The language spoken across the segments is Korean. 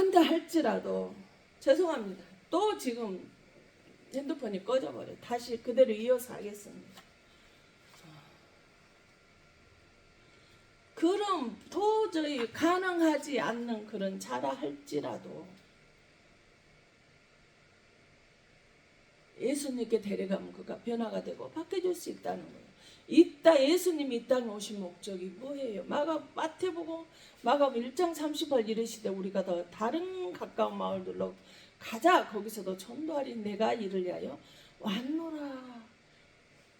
한다 할지라도 죄송합니다. 또 지금 핸드폰이 꺼져버려요. 다시 그대로 이어서 하겠습니다. 그럼 도저히 가능하지 않는 그런 자라 할지라도 예수님께 데려가면 그가 변화가 되고 바뀌어질 수 있다는 거예요. 예수님이 이 땅에 오신 목적이 뭐예요? 마태복음 1장 30절 이르시되 우리가 더 다른 가까운 마을들로 가자. 거기서도 전도하리 내가 이를 위하여 왔노라.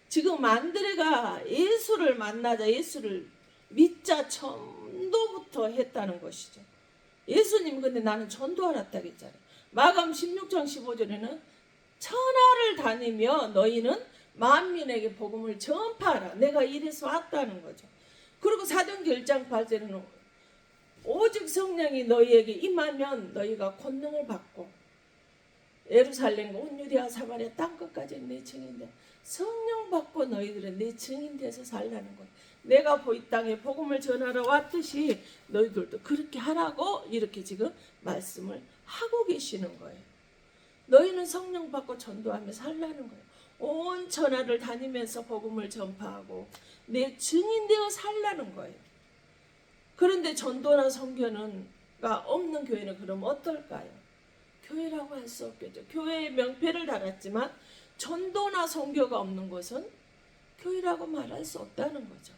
지금 안드레가 예수를 만나자, 예수를 믿자 전도부터 했다는 것이죠. 예수님 근데 나는 전도하러 왔다고 했잖아요. 마감 16장 15절에는 천하를 다니며 너희는 만민에게 복음을 전파하라. 내가 이래서 왔다는 거죠. 그리고 사도행전 1장 8절에는 오직 성령이 너희에게 임하면 너희가 권능을 받고 예루살렘과 온 유대와 사마리아 땅끝까지 내 증인돼. 성령 받고 너희들은 내 증인 돼서 살라는 거예요. 내가 이 땅에 복음을 전하러 왔듯이 너희들도 그렇게 하라고 이렇게 지금 말씀을 하고 계시는 거예요. 너희는 성령 받고 전도하며 살라는 거예요. 온 천하를 다니면서 복음을 전파하고 내 증인 되어 살라는 거예요. 그런데 전도나 선교가 없는 교회는 그럼 어떨까요? 교회라고 할 수 없겠죠. 교회의 명패를 달았지만 전도나 선교가 없는 것은 교회라고 말할 수 없다는 거죠.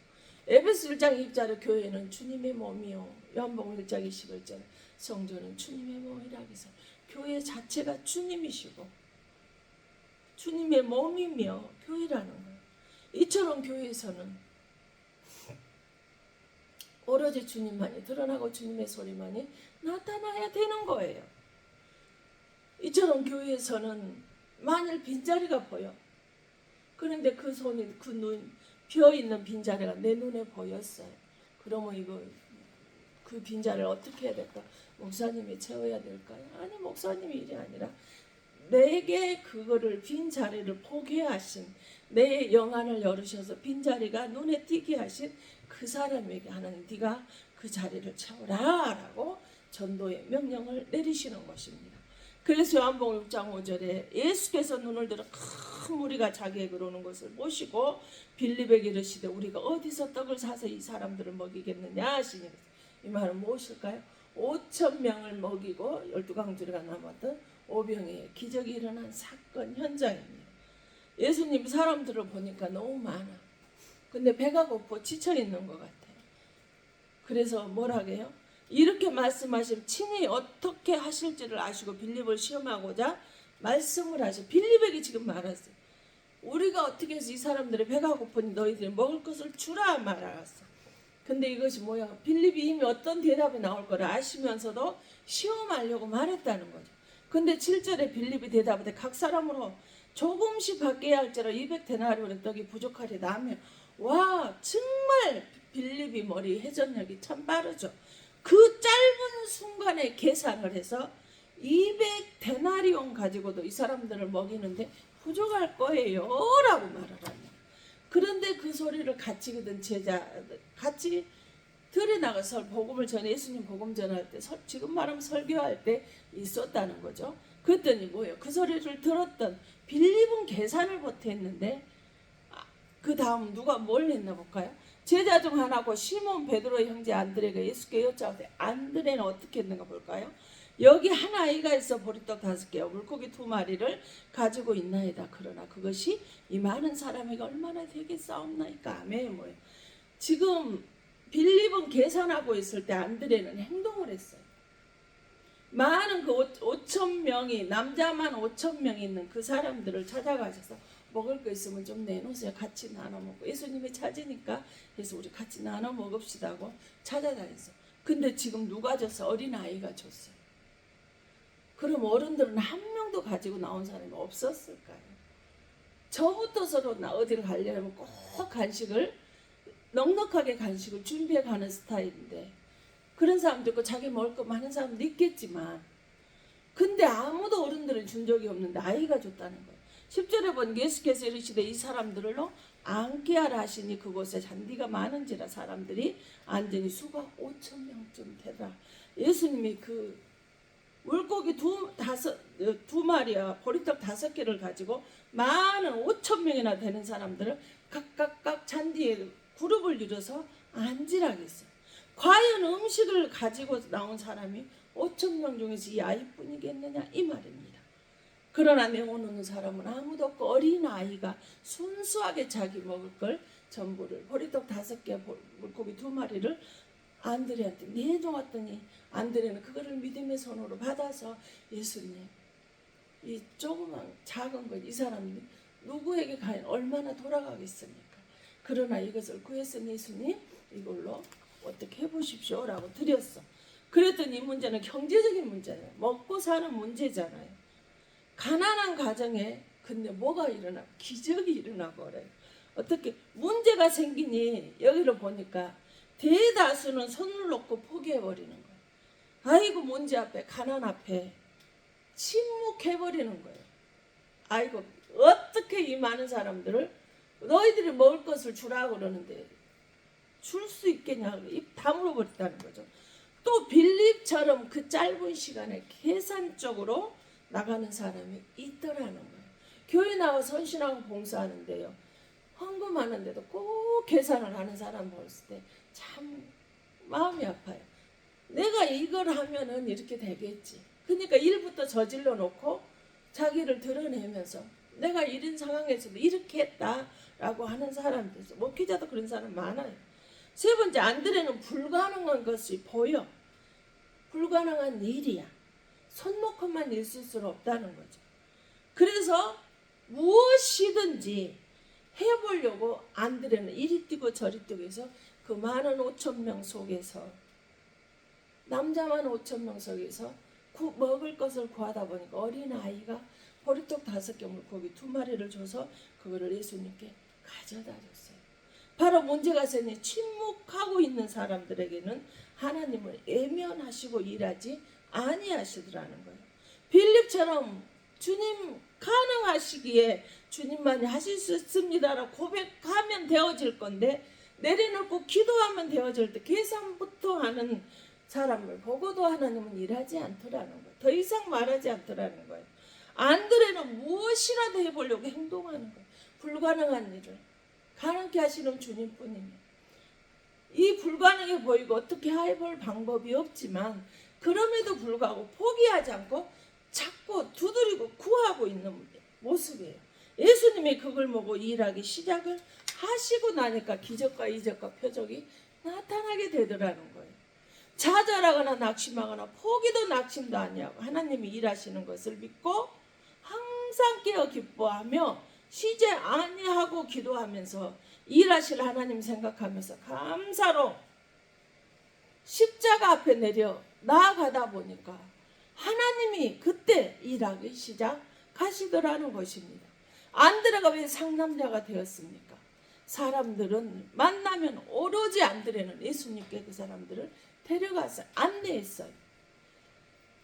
에베소 1장 2절에 교회는 주님의 몸이요. 요한복음 1장 21절에 성전은 주님의 몸이라 해서 교회 자체가 주님이시고 주님의 몸이며 교회라는 거예요. 이처럼 교회에서는 오로지 주님만이 드러나고 주님의 소리만이 나타나야 되는 거예요. 이처럼 교회에서는 만일 빈자리가 보여. 그런데 그 손이 그 눈 비어있는 빈자리가 내 눈에 보였어요. 그러면 그 빈자리를 어떻게 해야 될까? 목사님이 채워야 될까요? 아니, 목사님이 일이 아니라 내게 그거를 빈자리를 포기해 하신, 내 영안을 열으셔서 빈자리가 눈에 띄게 하신 그 사람에게 하나님 네가 그 자리를 채워라 라고 전도의 명령을 내리시는 것입니다. 그래서 요한복음 6장 5절에 예수께서 눈을 들어 큰 무리가 자기에게 오는 것을 보시고 빌립에게 이르시되 우리가 어디서 떡을 사서 이 사람들을 먹이겠느냐 하시니, 이 말은 무엇일까요? 5,000명을 먹이고 12강주리가 남았던 오병이의 기적이 일어난 사건 현장입니다. 예수님 사람들을 보니까 너무 많아. 근데 배가 고파 지쳐 있는 것 같아요. 그래서 뭐라고 해요? 이렇게 말씀하시면 친히 어떻게 하실지를 아시고 빌립을 시험하고자 말씀을 하셔. 빌립에게 지금 말했어요. 우리가 어떻게 해서 이 사람들의 배가 고프니 너희들이 먹을 것을 주라 말았어. 근데 이것이 뭐야? 빌립이 이미 어떤 대답이 나올 거를 아시면서도 시험하려고 말했다는 거죠. 근데 7절에 빌립이 대답할 때 각 사람으로 조금씩 받게 할지라 200데나리온의 떡이 부족하리다 하며, 와, 정말 빌립이 머리 회전력이 참 빠르죠. 그 짧은 순간에 계산을 해서 200데나리온 가지고도 이 사람들을 먹이는데 부족할 거예요 라고 말을 합니다. 그런데 그 소리를 같이 듣던 제자들 같이 들여나가서 복음을 전해, 예수님 복음 전할 때 지금 말하면 설교할 때 있었다는 거죠. 그랬더니 뭐예요? 그 소리를 들었던 빌립은 계산을 못했는데 그 다음 누가 뭘 했나 볼까요? 제자 중 하나고 시몬 베드로의 형제 안드레가 예수께 여쭤보되 안드레는 어떻게 했는가 볼까요? 여기 한 아이가 있어 보리떡 5개와 물고기 2마리를 가지고 있나이다. 그러나 그것이 이 많은 사람에게 얼마나 되겠사옵나이까. 아멘. 뭐예요? 지금 빌립은 계산하고 있을 때 안드레는 행동을 했어요. 많은 그 5,000명이, 남자만 5,000명이 있는 그 사람들을 찾아가셔서 먹을 거 있으면 좀 내놓으세요. 같이 나눠 먹고. 예수님이 찾으니까 그래서 우리 같이 나눠 먹읍시다고 찾아다녔어. 근데 지금 누가 줬어? 어린아이가 줬어요. 그럼 어른들은 한 명도 가지고 나온 사람이 없었을까요? 저부터 서로 어디를 가려면 꼭 간식을, 넉넉하게 간식을 준비해 가는 스타일인데, 그런 사람도 있고 자기 먹을 거 많은 사람도 있겠지만, 근데 아무도 어른들은 준 적이 없는데 아이가 줬다는 거예요. 10절에 보니 예수께서 이르시되 이 사람들로 앉게 하라 하시니 그곳에 잔디가 많은지라 사람들이 앉으니 수가 5,000명쯤 되더라. 예수님이 그 물고기 두 마리와 보리떡 5개를 가지고 많은 5,000명이나 되는 사람들을 각각 잔디에 그룹을 이뤄서 앉으라고 했어요. 과연 음식을 가지고 나온 사람이 5,000명 중에서 이 아이뿐이겠느냐 이 말입니다. 그러나 내오는 사람은 아무도 없고 어린 아이가 순수하게 자기 먹을 걸 전부를 보리떡 5개 물고기 2마리를 안드레한테 내놓았더니 안드레는 그거를 믿음의 손으로 받아서 예수님 이 조그만 작은 것 이 사람이 누구에게 과연 얼마나 돌아가겠습니까? 그러나 이것을 구해서 예수님 이걸로 어떻게 해보십시오 라고 드렸어. 그랬더니 이 문제는 경제적인 문제예요. 먹고 사는 문제잖아요. 가난한 가정에 근데 뭐가 일어나? 기적이 일어나 버려요. 어떻게 문제가 생기니 여기를 보니까 대다수는 손을 놓고 포기해버리는 거예요. 아이고 문제 앞에 가난 앞에 침묵해버리는 거예요. 아이고 어떻게 이 많은 사람들을 너희들이 먹을 것을 주라고 그러는데 줄 수 있겠냐 입 다물어 버렸다는 거죠. 또 빌립처럼 그 짧은 시간에 계산적으로 나가는 사람이 있더라는 거예요. 교회 나와 선신하고 봉사하는데요. 헌금하는데도 꼭 계산을 하는 사람 봤을 때 참 마음이 아파요. 내가 이걸 하면은 이렇게 되겠지. 그러니까 일부터 저질러 놓고 자기를 드러내면서 내가 이런 상황에서도 이렇게 했다라고 하는 사람들 있어요. 목회자도 그런 사람 많아요. 세 번째, 안드레는 불가능한 것이 보여. 불가능한 일이야. 손 놓고만 있을 수는 없다는 거죠. 그래서 무엇이든지 해보려고 안드레는 이리 뛰고 저리 뛰고 해서 그 많은 5,000명 속에서 남자만 5,000명 속에서 먹을 것을 구하다 보니까 어린아이가 보리떡 5개 물고기 2마리를 줘서 그거를 예수님께 가져다 줬어요. 바로 문제가 생긴 침묵하고 있는 사람들에게는 하나님을 외면하시고 일하지 아니하시더라는 거예요. 빌립처럼 주님 가능하시기에 주님만이 하실 수 있습니다라고 고백하면 되어질 건데 내려놓고 기도하면 되어질 때 계산부터 하는 사람을 보고도 하나님은 일하지 않더라는 거예요. 더 이상 말하지 않더라는 거예요. 안드레는 무엇이라도 해보려고 행동하는 거예요. 불가능한 일을 가능케 하시는 주님뿐입니다. 이 불가능해 보이고 어떻게 해볼 방법이 없지만 그럼에도 불구하고 포기하지 않고 자꾸 두드리고 구하고 있는 모습이에요. 예수님이 그걸 보고 일하기 시작을 하시고 나니까 기적과 이적과 표적이 나타나게 되더라는 거예요. 좌절하거나 낙심하거나 포기도 낙심도 아니하고 하나님이 일하시는 것을 믿고 항상 깨어 기뻐하며 쉬지 아니하고 기도하면서 일하실 하나님 생각하면서 감사로 십자가 앞에 내려 나아가다 보니까 하나님이 그때 일하기 시작하시더라는 것입니다. 안드레가 왜 상남자가 되었습니까? 사람들은 만나면 오로지 안드레는 예수님께 그 사람들을 데려가서 안내했어요.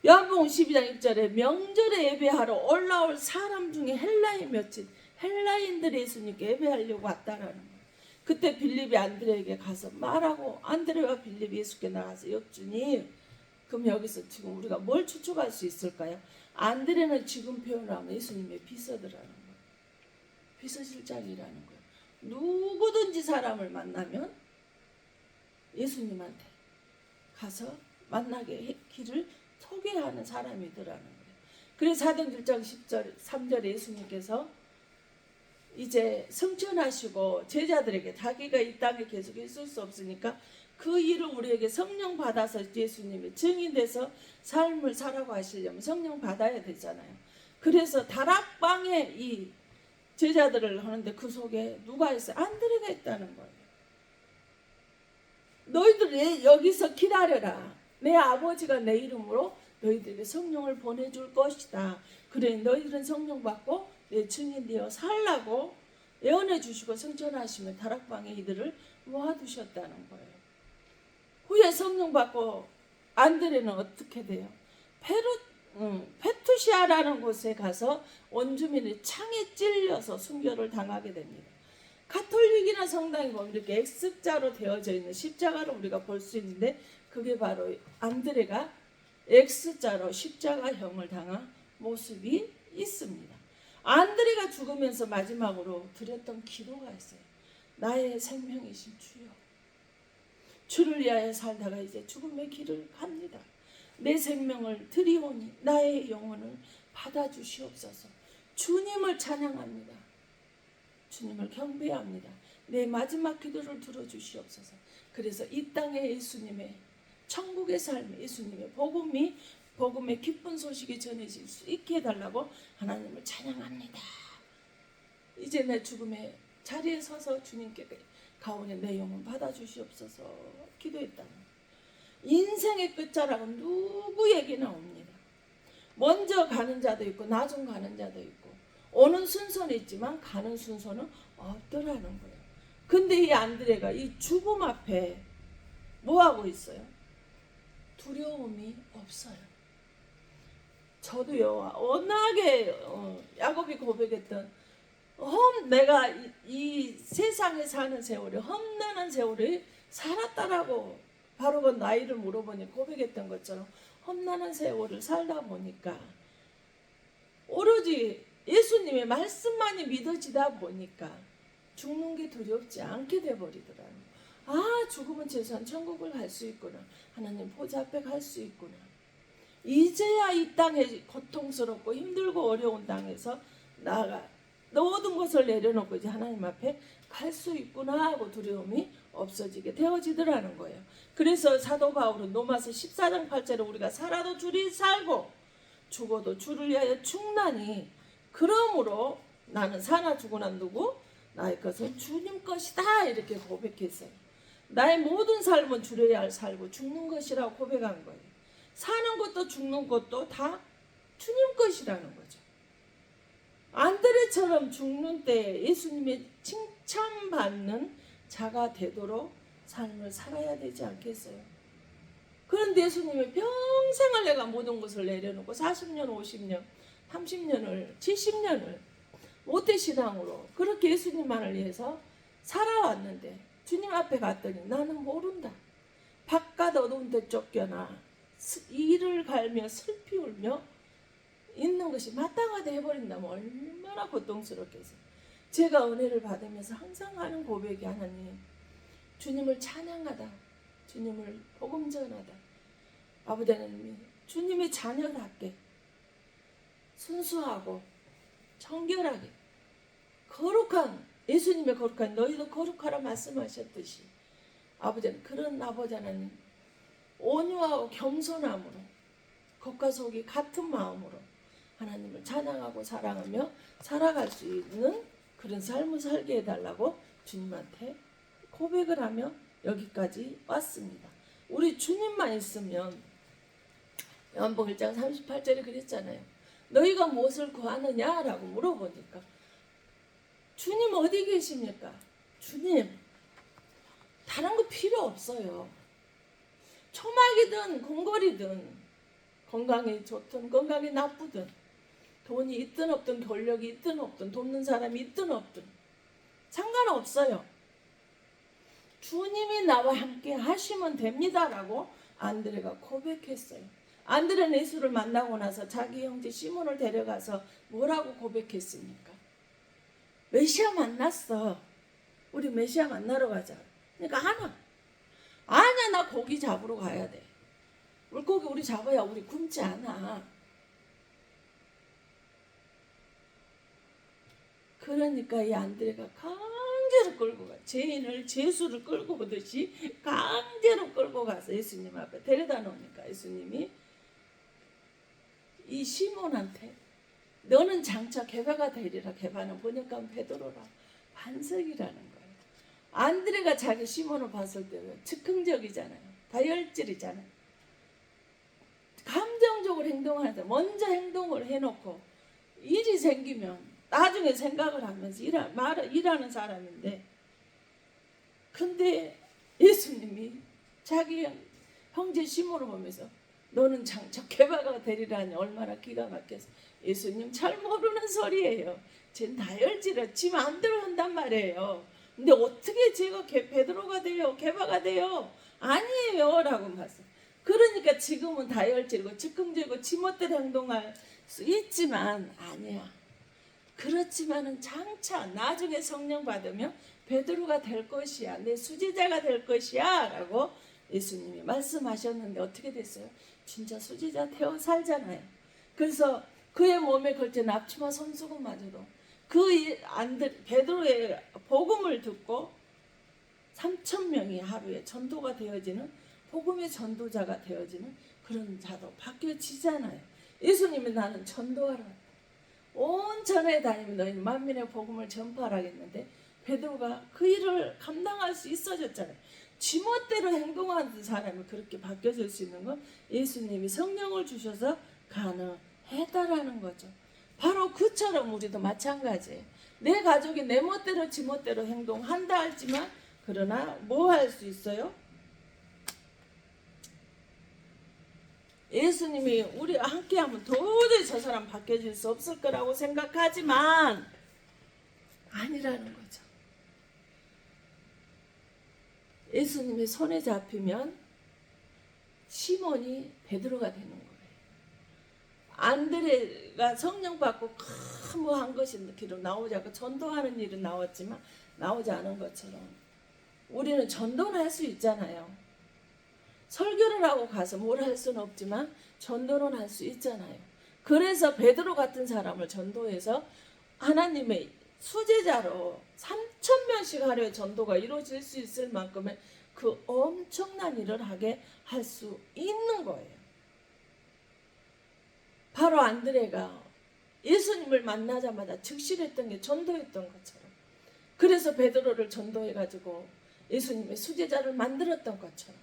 요한복음 12장 1절에 명절에 예배하러 올라올 사람 중에 헬라인 몇인 헬라인들이 예수님께 예배하려고 왔다라는 거예요. 그때 빌립이 안드레에게 가서 말하고 안드레와 빌립이 예수께 나가서 여쭈니 그럼 여기서 지금 우리가 뭘 추측할 수 있을까요? 안드레는 지금 표현하면 예수님의 비서더라는 거예요. 비서실장이라는 거예요. 누구든지 사람을 만나면 예수님한테 가서 만나게 길을 소개하는 사람이더라는 거예요. 그래서 사도행전 1장 10절 3절에 예수님께서 이제 성천하시고 제자들에게 자기가 이 땅에 계속 있을 수 없으니까 그 일을 우리에게 성령 받아서 예수님이 증인돼서 삶을 살아고 하시려면 성령 받아야 되잖아요. 그래서 다락방에 이 제자들을 하는데 그 속에 누가 있어요? 안드레가 있다는 거예요. 너희들 여기서 기다려라. 내 아버지가 내 이름으로 너희들에게 성령을 보내줄 것이다. 그래 너희들은 성령 받고 내 증인 되어 살라고 예언해 주시고 성천하시면 다락방에 이들을 모아두셨다는 거예요. 후에 성령 받고 안드레는 어떻게 돼요? 페투시아라는 곳에 가서 원주민의 창에 찔려서 순교를 당하게 됩니다. 가톨릭이나 성당에 보면 이렇게 X자로 되어져 있는 십자가를 우리가 볼 수 있는데 그게 바로 안드레가 X자로 십자가형을 당한 모습이 있습니다. 안드레가 죽으면서 마지막으로 드렸던 기도가 있어요. 나의 생명이신 주여, 주를 위하여 살다가 이제 죽음의 길을 갑니다. 내 생명을 드리오니 나의 영혼을 받아주시옵소서. 주님을 찬양합니다. 주님을 경배합니다. 내 마지막 기도를 들어주시옵소서. 그래서 이 땅에 예수님의 천국의 삶, 예수님의 복음의 기쁜 소식이 전해질 수 있게 해달라고 하나님을 찬양합니다. 이제 내 죽음의 자리에 서서 주님께 가오니 내 영혼 받아주시옵소서 기도했다. 인생의 끝자락은 누구에게나 옵니다. 먼저 가는 자도 있고 나중 가는 자도 있고 오는 순서는 있지만 가는 순서는 없더라는 거예요. 근데 이 안드레가 이 죽음 앞에 뭐하고 있어요? 두려움이 없어요. 저도요, 워낙에 야곱이 고백했던 내가 이 세상에 사는 세월이 험난한 세월이 살았다라고 바로 그 나이를 물어보니 고백했던 것처럼 험난한 세월을 살다 보니까 오로지 예수님의 말씀만이 믿어지다 보니까 죽는 게 두렵지 않게 돼버리더라고요. 아, 죽으면 최소한 천국을 갈 수 있구나. 하나님 보좌 앞에 갈 수 있구나. 이제야 이 땅에 고통스럽고 힘들고 어려운 땅에서 나가 모든 것을 내려놓고 이제 하나님 앞에 갈 수 있구나 하고 두려움이 없어지게 되어지더라는 거예요. 그래서 사도 바울은 로마서 14장 8절에 우리가 살아도 주를 살고 죽어도 주를 위하여 죽나니 그러므로 나는 사나 죽으나 누구? 나의 것은 주님 것이다 이렇게 고백했어요. 나의 모든 삶은 주를 위하여 살고 죽는 것이라고 고백한 거예요. 사는 것도 죽는 것도 다 주님 것이라는 거죠. 안드레처럼 죽는 때 예수님의 칭찬받는 자가 되도록 삶을 살아야 되지 않겠어요? 그런데 예수님이 평생을 내가 모든 것을 내려놓고 40년, 50년, 30년을, 70년을 모태신앙으로 그렇게 예수님만을 위해서 살아왔는데 주님 앞에 갔더니 나는 모른다. 바깥 어두운 데 쫓겨나 이를 갈며 슬피 울며 있는 것이 마땅하다 해버린다면 얼마나 고통스럽겠어요. 제가 은혜를 받으면서 항상 하는 고백이 하나님, 주님을 찬양하다, 주님을 복음 전하다. 아버지 하나님, 주님의 자녀답게 순수하고 청결하게 거룩한 예수님의 거룩한 너희도 거룩하라 말씀하셨듯이 아버지는 그런 아버지 하나님 온유하고 겸손함으로 겉과 속이 같은 마음으로 하나님을 찬양하고 사랑하며 살아갈 수 있는 그런 삶을 살게 해달라고 주님한테 고백을 하며 여기까지 왔습니다. 우리 주님만 있으면 요한복음 1장 38절에 그랬잖아요. 너희가 무엇을 구하느냐라고 물어보니까 주님 어디 계십니까? 주님 다른 거 필요 없어요. 초막이든 궁궐이든 건강이 좋든 건강이 나쁘든 돈이 있든 없든 권력이 있든 없든 돕는 사람이 있든 없든 상관없어요. 주님이 나와 함께 하시면 됩니다라고 안드레가 고백했어요. 안드레는 예수를 만나고 나서 자기 형제 시몬을 데려가서 뭐라고 고백했습니까? 메시아 만났어. 우리 메시아 만나러 가자. 그러니까 아니야 나 고기 잡으러 가야 돼. 물고기 우리 잡아야 우리 굶지 않아. 그러니까 이 안드레가 강제로 끌고 가. 죄인을 죄수를 끌고 오듯이 강제로 끌고 가서 예수님 앞에 데려다 놓으니까 예수님이 이 시몬한테 너는 장차 개바가 되리라. 개바는 번역하면 베드로라. 반석이라는 거예요. 안드레가 자기 시몬을 봤을 때 즉흥적이잖아요. 다혈질이잖아요. 감정적으로 행동하는데 먼저 행동을 해놓고 일이 생기면 나중에 생각을 하면서 일하는 사람인데 근데 예수님이 자기 형제 시몬을 보면서 너는 장차 개바가 되리라니 얼마나 기가 막혀서 예수님 잘 모르는 소리예요. 쟤는 다혈질이라 지 마음대로 한단 말이에요. 근데 어떻게 제가 베드로가 돼요? 개바가 돼요? 아니에요 라고 봤어요. 그러니까 지금은 다혈질이고 즉흥적이고 지멋대로 행동할 수 있지만 아니야. 그렇지만은 장차 나중에 성령 받으면 베드로가 될 것이야. 내 수제자가 될 것이야 라고 예수님이 말씀하셨는데 어떻게 됐어요? 진짜 수제자 되어 살잖아요. 그래서 그의 몸에 걸친 앞치마 손수건마저도 베드로의 복음을 듣고 3,000명이 하루에 전도가 되어지는, 복음의 전도자가 되어지는 그런 자도 바뀌어지잖아요. 예수님이 나는 전도하러 왔다. 온 전에 다니면 너희 만민의 복음을 전파하라겠는데 베드로가 그 일을 감당할 수 있어졌잖아요. 지멋대로 행동하는 사람이 그렇게 바뀌어질 수 있는 건 예수님이 성령을 주셔서 가능했다라는 거죠. 바로 그처럼 우리도 마찬가지예요. 내 가족이 내 멋대로 지멋대로 행동한다 할지만 그러나 뭐 할 수 있어요? 예수님이 우리 함께하면 도저히 저 사람 바뀌어질 수 없을 거라고 생각하지만 아니라는 거죠. 예수님의 손에 잡히면 시몬이 베드로가 되는 거예요. 안드레가 성령 받고 뭐 한 것이 기록 나오지 않고 전도하는 일은 나왔지만 나오지 않은 것처럼 우리는 전도는 할 수 있잖아요. 설교를 하고 가서 뭘 할 수는 없지만 전도는 할 수 있잖아요. 그래서 베드로 같은 사람을 전도해서 하나님의 수제자로 3,000명씩 하루에 전도가 이루어질 수 있을 만큼의 그 엄청난 일을 하게 할 수 있는 거예요. 바로 안드레가 예수님을 만나자마자 즉실했던 게 전도였던 것처럼, 그래서 베드로를 전도해가지고 예수님의 수제자를 만들었던 것처럼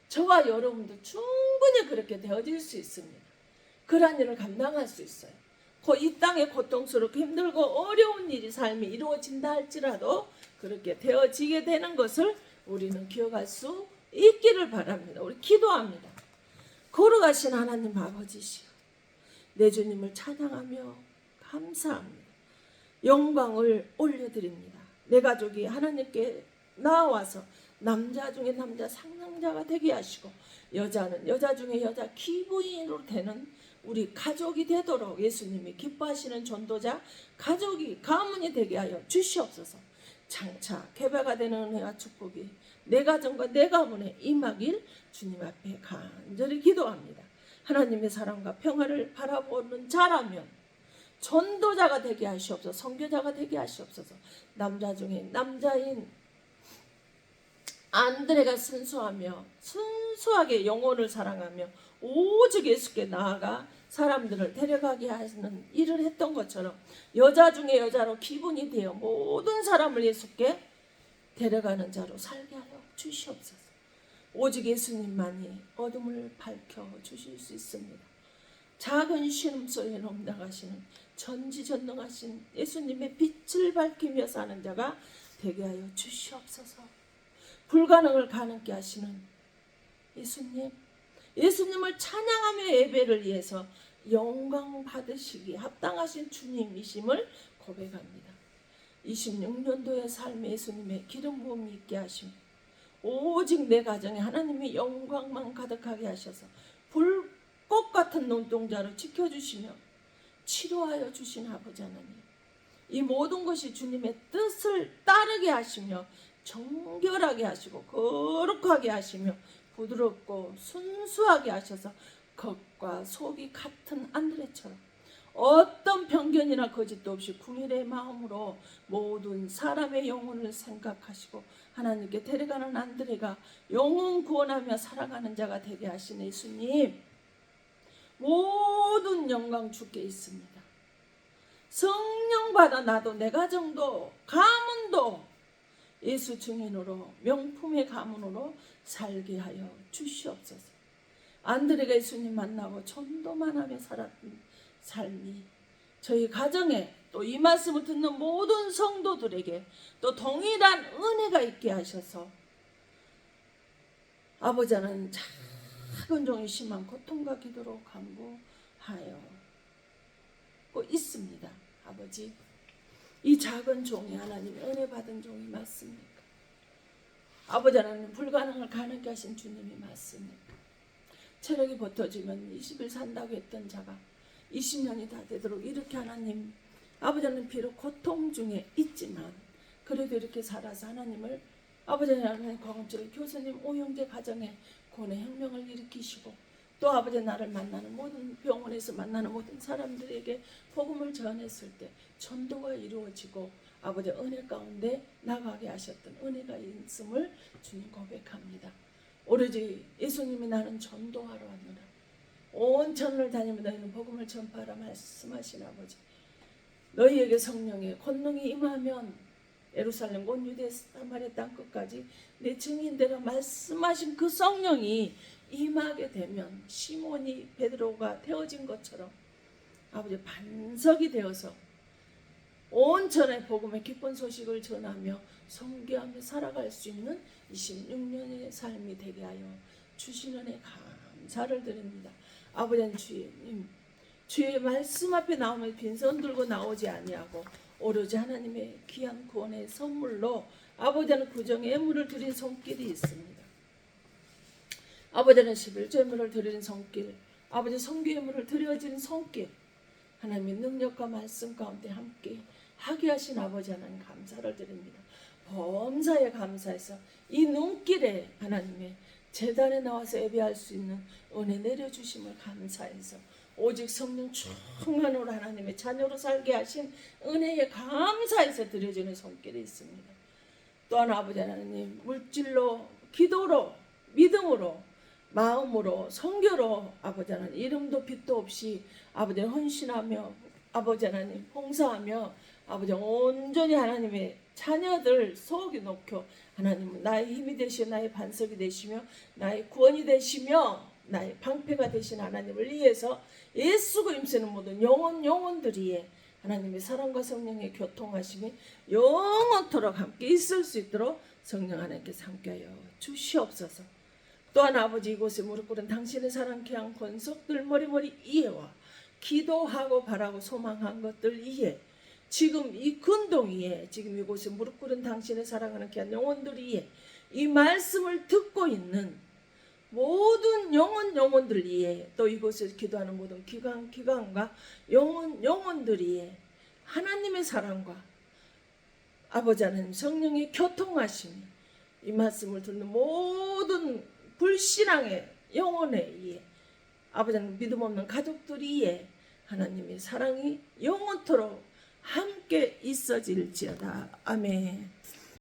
저와 여러분도 충분히 그렇게 되어질 수 있습니다. 그러한 일을 감당할 수 있어요. 이 땅에 고통스럽고 힘들고 어려운 일이 삶이 이루어진다 할지라도 그렇게 되어지게 되는 것을 우리는 기억할 수 있기를 바랍니다. 우리 기도합니다. 걸어가신 하나님 아버지시여, 내 주님을 찬양하며 감사합니다. 영광을 올려드립니다. 내 가족이 하나님께 나와서 남자 중에 남자 상남자가 되게 하시고 여자는 여자 중에 여자 기부인으로 되는 우리 가족이 되도록 예수님이 기뻐하시는 전도자 가족이 가문이 되게 하여 주시옵소서. 장차 개바가 되는 은혜와 축복이 내 가정과 내 가문에 임하길 주님 앞에 간절히 기도합니다. 하나님의 사랑과 평화를 바라보는 자라면 전도자가 되게 하시옵소서. 선교자가 되게 하시옵소서. 남자 중에 남자인 안드레가 순수하게 영혼을 사랑하며 오직 예수께 나아가 사람들을 데려가게 하시는 일을 했던 것처럼 여자 중에 여자로 기분이 되어 모든 사람을 예수께 데려가는 자로 살게 하여 주시옵소서. 오직 예수님만이 어둠을 밝혀 주실 수 있습니다. 작은 신음소리에 넘나가시는 전지전능하신 예수님의 빛을 밝히며 사는 자가 되게 하여 주시옵소서. 불가능을 가능케 하시는 예수님을 찬양하며 예배를 위해서 영광 받으시기 합당하신 주님이심을 고백합니다. 26년도의 삶에 예수님의 기름 부음이 있게 하시며 오직 내 가정에 하나님의 영광만 가득하게 하셔서 불꽃 같은 눈동자로 지켜주시며 치료하여 주신 아버지 하나님, 이 모든 것이 주님의 뜻을 따르게 하시며 정결하게 하시고 거룩하게 하시며 부드럽고 순수하게 하셔서 겉과 속이 같은 안드레처럼 어떤 편견이나 거짓도 없이 궁일의 마음으로 모든 사람의 영혼을 생각하시고 하나님께 데려가는 안드레가 영혼 구원하며 살아가는 자가 되게 하신 예수님, 모든 영광 주께 있습니다. 성령 받아 나도 내 가정도 가문도 예수 증인으로 명품의 가문으로 살게 하여 주시옵소서. 안드레가 예수님 만나고 전도만 하며 살았던 삶이 저희 가정에 또 이 말씀을 듣는 모든 성도들에게 또 동일한 은혜가 있게 하셔서 아버지 하나님 작은 종의 심한 고통과 기도로 간구하여 있습니다. 아버지, 이 작은 종이 하나님 은혜 받은 종이 맞습니까? 아버지 하나님 불가능을 가능케 하신 주님이 맞습니까? 체력이 버텨지면 20일 산다고 했던 자가 20년이 다 되도록 이렇게 하나님 아버지는 비록 고통 중에 있지만 그래도 이렇게 살아서 하나님을 아버지는 하나님 광업절 교수님 오형제 가정에 구원의 혁명을 일으키시고 또 아버지 나를 만나는 모든 병원에서 만나는 모든 사람들에게 복음을 전했을 때 전도가 이루어지고 아버지 은혜 가운데 나가게 하셨던 은혜가 있음을 주님 고백합니다. 오로지 예수님이 나는 전도하러 왔노라. 온 천을 다니며 너희는 복음을 전파하라 말씀하신 아버지. 너희에게 성령의 권능이 임하면 예루살렘 온 유대 사마리아 땅 끝까지 내 증인되라 말씀하신 그 성령이 임하게 되면 시몬이 베드로가 되어진 것처럼 아버지 반석이 되어서 온 천의 복음의 기쁜 소식을 전하며 선교하며 살아갈 수 있는 26년의 삶이 되게 하여 주시는 애 감사를 드립니다. 아버지 주님, 주의 말씀 앞에 나오면 빈손 들고 나오지 아니하고 오로지 하나님의 귀한 구원의 선물로 아버지는 구정의 예물을 드린 손길이 있습니다. 아버지는 11조 예물을 드리는 손길, 아버지 선교 예물을 드려지는 손길, 하나님의 능력과 말씀 가운데 함께 하게 하신 아버지 하나님 감사를 드립니다. 범사에 감사해서 이 눈길에 하나님의 제단에 나와서 예배할 수 있는 은혜 내려주심을 감사해서 오직 성령 충만으로 하나님의 자녀로 살게 하신 은혜에 감사해서 드려지는 손길이 있습니다. 또한 아버지 하나님 물질로 기도로 믿음으로 마음으로 선교로 아버지 하나님 이름도 빛도 없이 아버지 헌신하며 아버지 하나님 봉사하며 아버지 온전히 하나님의 자녀들 속에 놓고 하나님은 나의 힘이 되시며 나의 반석이 되시며 나의 구원이 되시며 나의 방패가 되신 하나님을 위해서 예수 그리스도는 모든 영혼들이 하나님의 사랑과 성령의 교통하심이 영원토록 함께 있을 수 있도록 성령 하나님께서 함께하여 주시옵소서. 또한 아버지 이곳에 무릎 꿇은 당신의 사랑 귀한 권속들 머리머리 이해와 기도하고 바라고 소망한 것들 이해 지금 이 근동 위에 지금 이곳에 무릎 꿇은 당신의 사랑하는 귀한 영혼들 위에 이 말씀을 듣고 있는 모든 영혼들 위에 또 이곳에서 기도하는 모든 기관과 영혼들 위에 하나님의 사랑과 아버지 하나님 성령의 교통하심이 이 말씀을 듣는 모든 불신앙의 영혼에 의해 아버지 하나님 믿음 없는 가족들이 하나님의 사랑이 영원토록 함께 있어질지어다. 아멘.